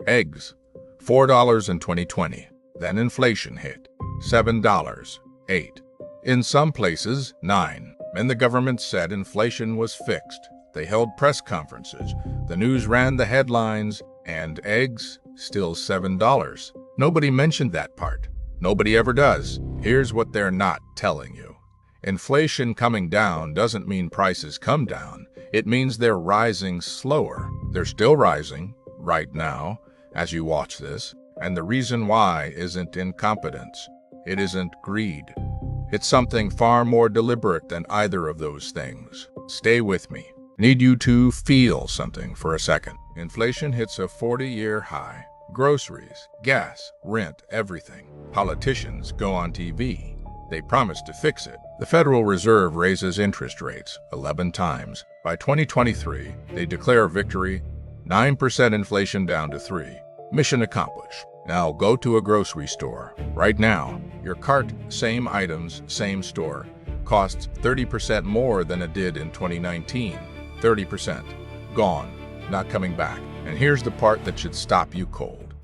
Eggs, $4 in 2020. Then inflation hit. $7, $8. In some places, $9. And the government said inflation was fixed. They held press conferences. The news ran the headlines, and eggs, still $7. Nobody mentioned that part. Nobody ever does. Here's what they're not telling you. Inflation coming down doesn't mean prices come down. It means they're rising slower. They're still rising, right now, as you watch this. And the reason why isn't incompetence. It isn't greed. It's something far more deliberate than either of those things. Stay with me. Need you to feel something for a second. Inflation hits a 40-year high. Groceries, gas, rent, everything. Politicians go on TV. They promise to fix it. The Federal Reserve raises interest rates 11 times. By 2023, they declare victory. 9% inflation down to 3%. Mission accomplished. Now go to a grocery store. Right now, your cart, same items, same store, costs 30% more than it did in 2019. 30%. Gone. Not coming back. And here's the part that should stop you cold.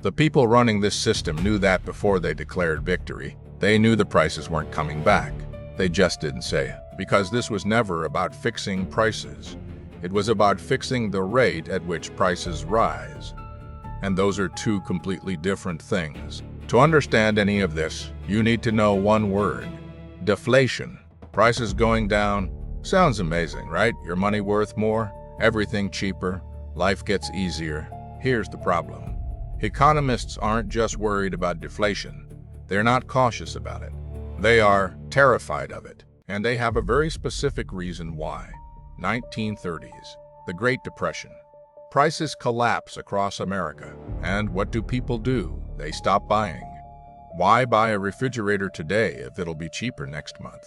The people running this system knew that before they declared victory. They knew the prices weren't coming back. They just didn't say it. Because this was never about fixing prices. It was about fixing the rate at which prices rise. And those are two completely different things. To understand any of this, you need to know one word: deflation. Prices going down. Sounds amazing, right? Your money worth more, everything cheaper, life gets easier. Here's the problem. Economists aren't just worried about deflation. They're not cautious about it. They are terrified of it. And they have a very specific reason why. 1930s, the Great Depression. Prices collapse across America. And what do people do? They stop buying. Why buy a refrigerator today if it'll be cheaper next month?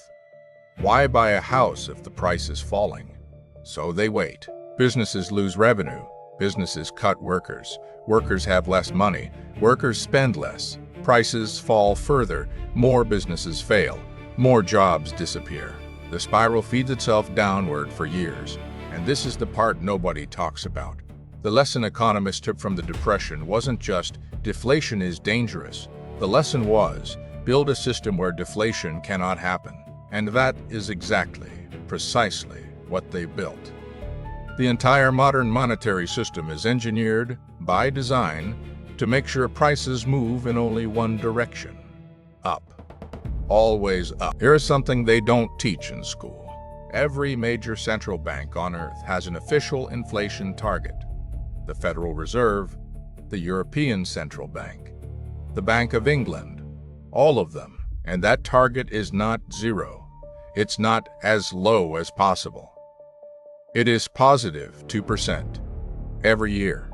Why buy a house if the price is falling? So they wait. Businesses lose revenue. Businesses cut workers. Workers have less money. Workers spend less. Prices fall further. More businesses fail. More jobs disappear. The spiral feeds itself downward for years. And this is the part nobody talks about. The lesson economists took from the Depression wasn't just deflation is dangerous. The lesson was build a system where deflation cannot happen. And that is exactly, precisely what they built. The entire modern monetary system is engineered, by design, to make sure prices move in only one direction: up. Always up. Here is something they don't teach in school. Every major central bank on Earth has an official inflation target. The Federal Reserve, the European Central Bank, the Bank of England, all of them. And that target is not zero. It's not as low as possible. It is positive 2% every year.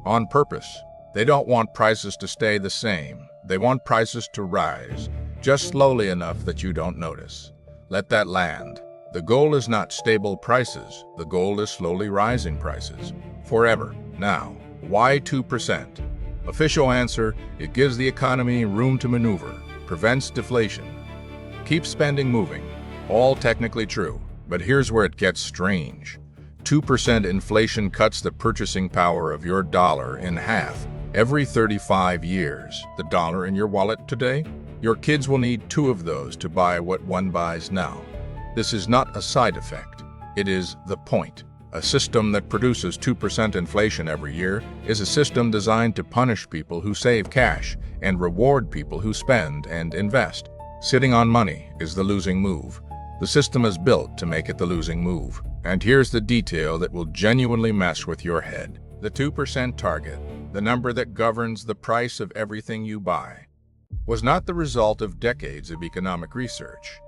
On purpose. They don't want prices to stay the same. They want prices to rise, just slowly enough that you don't notice. Let that land. The goal is not stable prices. The goal is slowly rising prices. Forever. Now, why 2%? Official answer: it gives the economy room to maneuver, prevents deflation, keeps spending moving. All technically true, but here's where it gets strange. 2% inflation cuts the purchasing power of your dollar in half every 35 years. The dollar in your wallet today? Your kids will need 2 of those to buy what one buys now. This is not a side effect. It is the point. A system that produces 2% inflation every year is a system designed to punish people who save cash and reward people who spend and invest. Sitting on money is the losing move. The system is built to make it the losing move. And here's the detail that will genuinely mess with your head. The 2% target, the number that governs the price of everything you buy, was not the result of decades of economic research.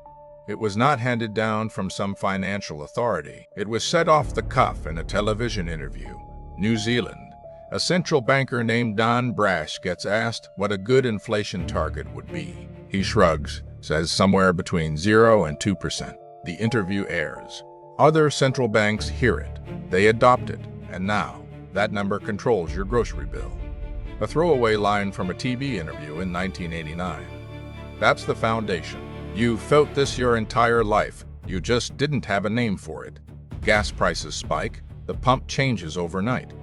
It was not handed down from some financial authority. It was set off the cuff in a television interview. New Zealand. A central banker named Don Brash gets asked what a good inflation target would be. He shrugs, says somewhere between 0 and 2%. The interview airs. Other central banks hear it. They adopt it. And now, that number controls your grocery bill. A throwaway line from a TV interview in 1989. That's the foundation. You felt this your entire life. You just didn't have a name for it. Gas prices spike. The pump changes overnight.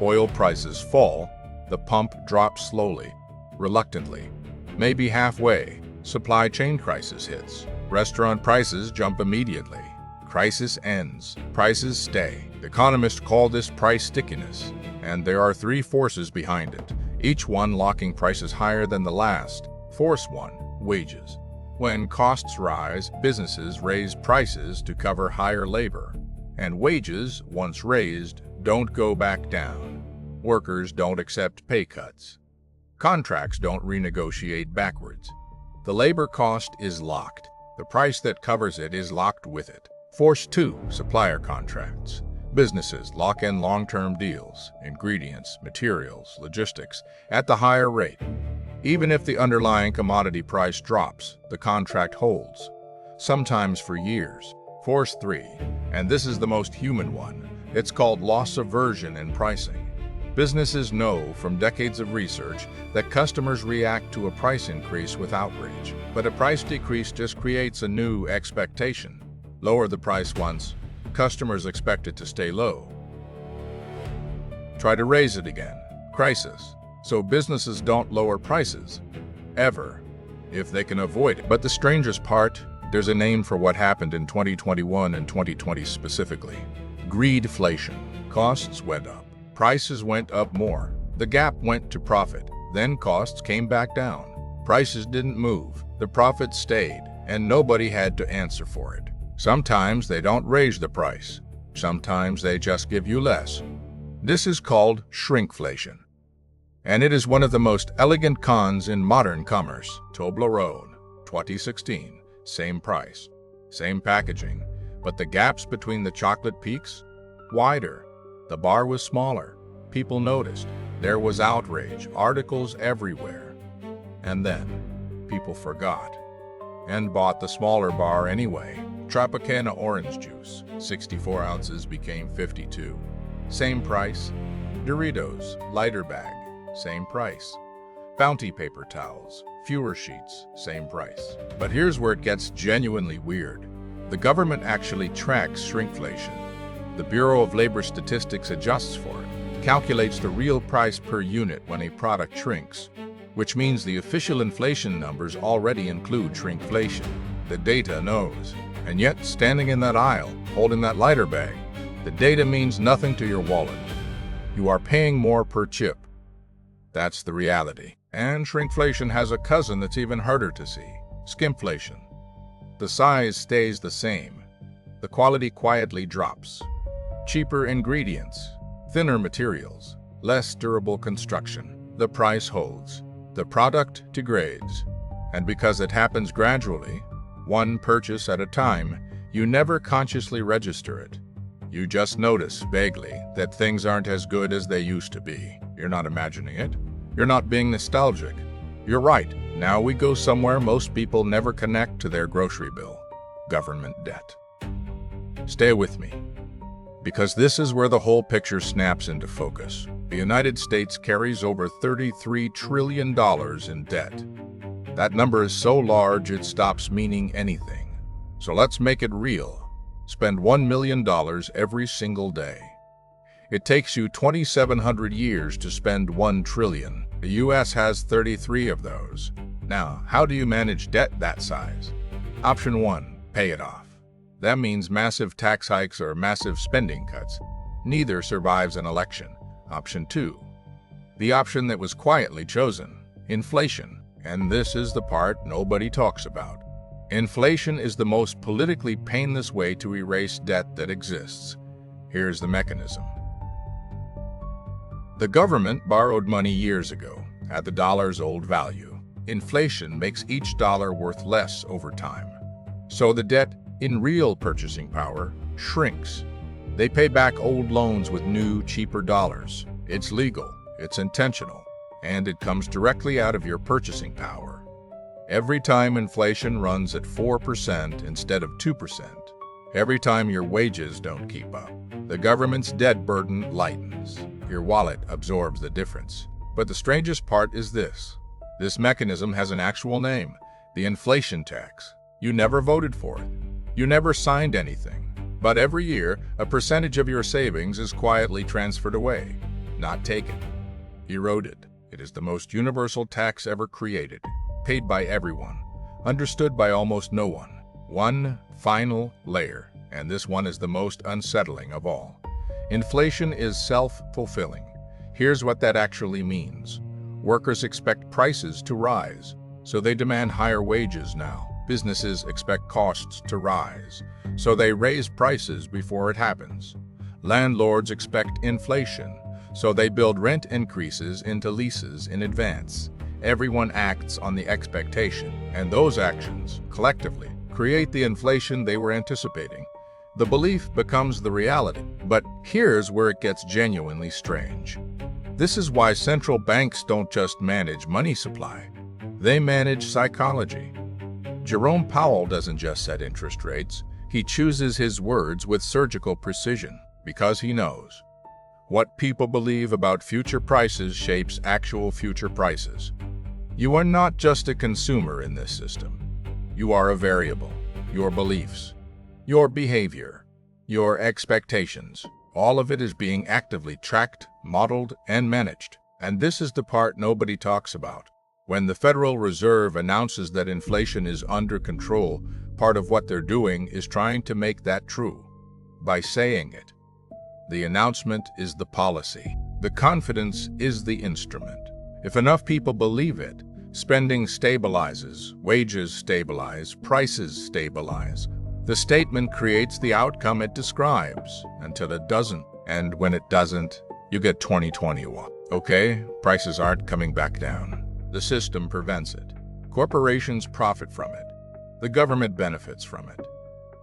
Oil prices fall, the pump drops slowly, reluctantly. Maybe halfway, supply chain crisis hits. Restaurant prices jump immediately. Crisis ends, prices stay. Economists call this price stickiness, and there are three forces behind it, each one locking prices higher than the last. Force 1, wages. When costs rise, businesses raise prices to cover higher labor. And wages, once raised, don't go back down. Workers don't accept pay cuts. Contracts don't renegotiate backwards. The labor cost is locked. The price that covers it is locked with it. Force 2, supplier contracts. Businesses lock in long-term deals, ingredients, materials, logistics, at the higher rate. Even if the underlying commodity price drops, the contract holds, sometimes for years. Force 3, and this is the most human one, it's called loss aversion in pricing. Businesses know from decades of research that customers react to a price increase with outrage, but a price decrease just creates a new expectation. Lower the price once, customers expect it to stay low. Try to raise it again. Crisis. So businesses don't lower prices, ever, if they can avoid it. But the strangest part, there's a name for what happened in 2021 and 2020 specifically. Greedflation. Costs went up. Prices went up more. The gap went to profit. Then costs came back down. Prices didn't move. The profit stayed, and nobody had to answer for it. Sometimes they don't raise the price. Sometimes they just give you less. This is called shrinkflation. And it is one of the most elegant cons in modern commerce. Toblerone, 2016, same price, same packaging, but the gaps between the chocolate peaks? Wider. The bar was smaller. People noticed. There was outrage, articles everywhere. And then, people forgot and bought the smaller bar anyway. Tropicana orange juice, 64 ounces became 52. Same price. Doritos, lighter bag, same price. Bounty paper towels, fewer sheets, same price. But here's where it gets genuinely weird. The government actually tracks shrinkflation. The Bureau of Labor Statistics adjusts for it, calculates the real price per unit when a product shrinks, which means the official inflation numbers already include shrinkflation. The data knows. And yet, standing in that aisle, holding that lighter bag, the data means nothing to your wallet. You are paying more per chip. That's the reality. And shrinkflation has a cousin that's even harder to see, skimpflation. The size stays the same. The quality quietly drops. Cheaper ingredients, thinner materials, less durable construction. The price holds. The product degrades. And because it happens gradually, one purchase at a time, you never consciously register it. You just notice, vaguely, that things aren't as good as they used to be. You're not imagining it. You're not being nostalgic. You're right. Now we go somewhere most people never connect to their grocery bill. Government debt. Stay with me, because this is where the whole picture snaps into focus. The United States carries over $33 trillion in debt. That number is so large it stops meaning anything. So let's make it real. Spend $1 million every single day. It takes you 2,700 years to spend 1 trillion. The US has 33 of those. Now, how do you manage debt that size? Option 1, pay it off. That means massive tax hikes or massive spending cuts. Neither survives an election. Option 2, the option that was quietly chosen, inflation. And this is the part nobody talks about. Inflation is the most politically painless way to erase debt that exists. Here's the mechanism. The government borrowed money years ago at the dollar's old value. Inflation makes each dollar worth less over time. So the debt, in real purchasing power, shrinks. They pay back old loans with new, cheaper dollars. It's legal, it's intentional, and it comes directly out of your purchasing power. Every time inflation runs at 4% instead of 2%, every time your wages don't keep up, the government's debt burden lightens. Your wallet absorbs the difference. But the strangest part is this. This mechanism has an actual name, the inflation tax. You never voted for it. You never signed anything. But every year, a percentage of your savings is quietly transferred away. not taken. Eroded. It is the most universal tax ever created, paid by everyone, understood by almost no one. One final layer, and this one is the most unsettling of all. Inflation is self-fulfilling. Here's what that actually means. Workers expect prices to rise, so they demand higher wages now. Businesses expect costs to rise, so they raise prices before it happens. Landlords expect inflation, so they build rent increases into leases in advance. Everyone acts on the expectation, and those actions, collectively, create the inflation they were anticipating. The belief becomes the reality. But here's where it gets genuinely strange. This is why central banks don't just manage money supply. They manage psychology. Jerome Powell doesn't just set interest rates. He chooses his words with surgical precision because he knows. What people believe about future prices shapes actual future prices. You are not just a consumer in this system. You are a variable. Your beliefs, your behavior, your expectations, all of it is being actively tracked, modeled, and managed. And this is the part nobody talks about. When the Federal Reserve announces that inflation is under control, part of what they're doing is trying to make that true by saying it. The announcement is the policy. The confidence is the instrument. If enough people believe it, spending stabilizes, wages stabilize, prices stabilize. The statement creates the outcome it describes until it doesn't. And when it doesn't, you get 2021. Okay, prices aren't coming back down. The system prevents it. Corporations profit from it. The government benefits from it.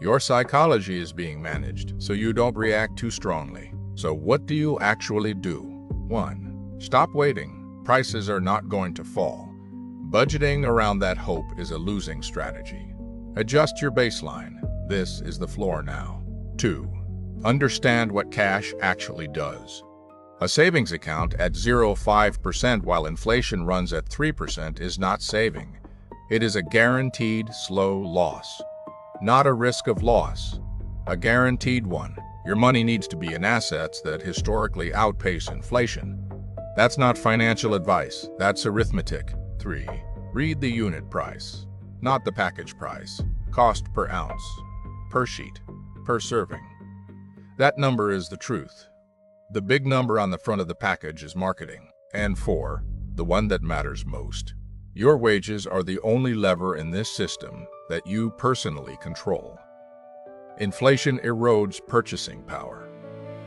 Your psychology is being managed, so you don't react too strongly. So what do you actually do? 1. Stop waiting. Prices are not going to fall. Budgeting around that hope is a losing strategy. Adjust your baseline. This is the floor now. 2. Understand what cash actually does. A savings account at 0.5% while inflation runs at 3% is not saving. It is a guaranteed slow loss. Not a risk of loss, a guaranteed one. Your money needs to be in assets that historically outpace inflation. That's not financial advice, that's arithmetic. 3. Read the unit price, not the package price. Cost per ounce, per sheet, per serving. That number is the truth. The big number on the front of the package is marketing. And 4, the one that matters most. Your wages are the only lever in this system that you personally control. Inflation erodes purchasing power.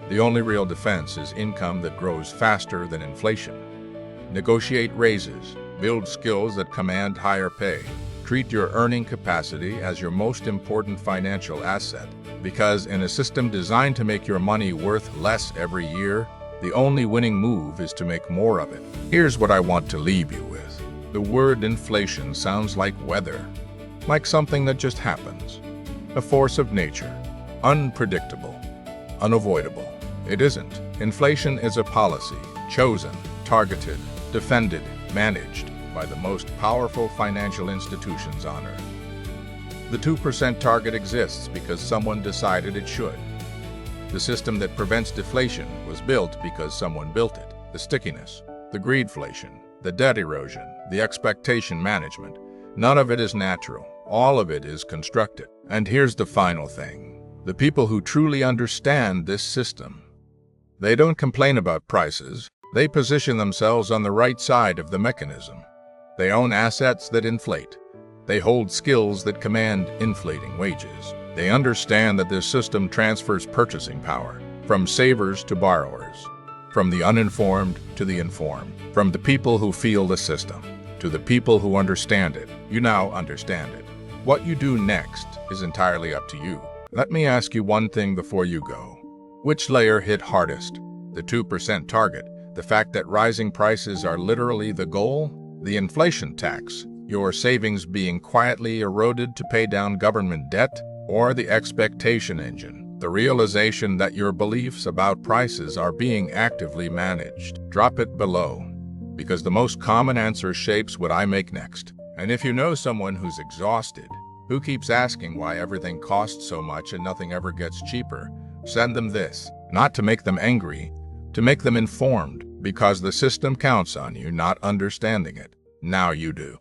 The only real defense is income that grows faster than inflation. Negotiate raises, build skills that command higher pay. Treat your earning capacity as your most important financial asset, because in a system designed to make your money worth less every year, the only winning move is to make more of it. Here's what I want to leave you with. The word inflation sounds like weather, like something that just happens. A force of nature, unpredictable, unavoidable. It isn't. Inflation is a policy, chosen, targeted, defended, managed by the most powerful financial institutions on Earth. The 2% target exists because someone decided it should. The system that prevents deflation was built because someone built it. The stickiness, the greedflation, the debt erosion, the expectation management. None of it is natural. All of it is constructed. And here's the final thing. The people who truly understand this system, they don't complain about prices. They position themselves on the right side of the mechanism. They own assets that inflate. They hold skills that command inflating wages. They understand that this system transfers purchasing power from savers to borrowers, from the uninformed to the informed, from the people who feel the system to the people who understand it. You now understand it. What you do next is entirely up to you. Let me ask you one thing before you go. Which layer hit hardest? The 2% target, the fact that rising prices are literally the goal? The inflation tax, your savings being quietly eroded to pay down government debt? Or the expectation engine, the realization that your beliefs about prices are being actively managed? Drop it below, because the most common answer shapes what I make next. And if you know someone who's exhausted, who keeps asking why everything costs so much and nothing ever gets cheaper, send them this. Not to make them angry, to make them informed, because the system counts on you not understanding it. Now you do.